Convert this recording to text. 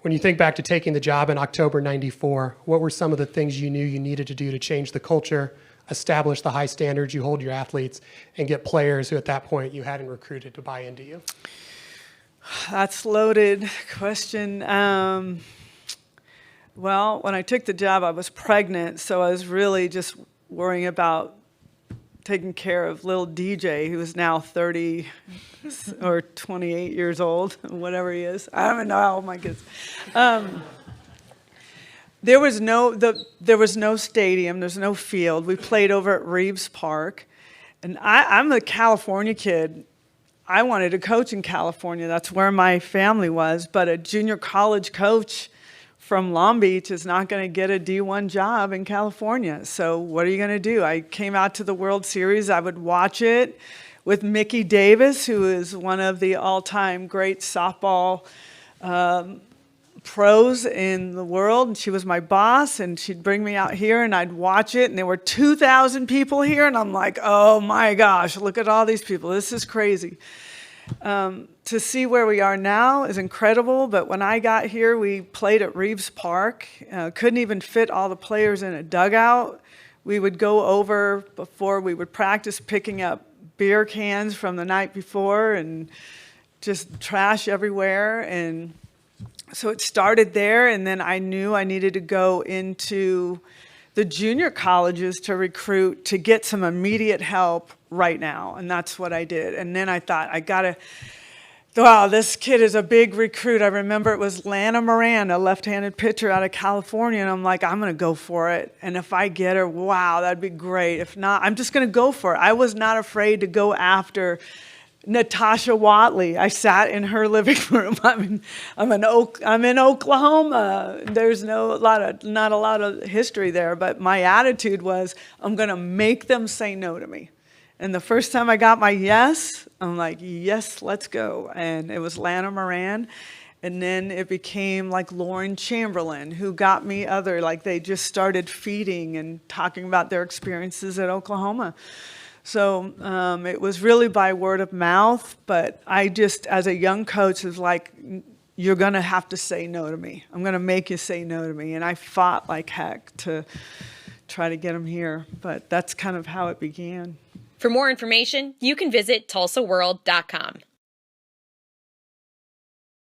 When you think back to taking the job in October '94, what were some of the things you knew you needed to do to change the culture, establish the high standards you hold your athletes, and get players who at that point you hadn't recruited to buy into you? That's a loaded question. Well, when I took the job, I was pregnant, so I was really just worrying about taking care of little DJ, who is now 30 or 28 years old, whatever he is. I don't even know how old my kids. There was no stadium. There's no field. We played over at Reeves Park, and I'm a California kid. I wanted to coach in California. That's where my family was. But a junior college coach from Long Beach is not going to get a D1 job in California. So what are you going to do? I came out to the World Series. I would watch it with Mickey Davis, who is one of the all-time great softball pros in the world. And she was my boss, and she'd bring me out here, and I'd watch it. And there were 2,000 people here, and I'm like, oh my gosh, look at all these people. This is crazy. To see where we are now is incredible, but when I got here, we played at Reeves Park. Couldn't even fit all the players in a dugout. We would go over before we would practice picking up beer cans from the night before and just trash everywhere. And so it started there, and then I knew I needed to go into the junior colleges to recruit to get some immediate help right now, and that's what I did. And then I thought, wow, this kid is a big recruit. I remember it was Lana Moran, a left-handed pitcher out of California, and I'm like, I'm going to go for it. And if I get her, wow, that'd be great. If not, I'm just going to go for it. I was not afraid to go after Natasha Watley. I sat in her living room. I'm in Oklahoma. There's not a lot of history there, but my attitude was, I'm going to make them say no to me. And the first time I got my yes, I'm like, yes, let's go. And it was Lana Moran. And then it became like Lauren Chamberlain, who got me they just started feeding and talking about their experiences at Oklahoma. So it was really by word of mouth, but I just, as a young coach, was like, you're going to have to say no to me. I'm going to make you say no to me. And I fought like heck to try to get them here, but that's kind of how it began. For more information, you can visit TulsaWorld.com.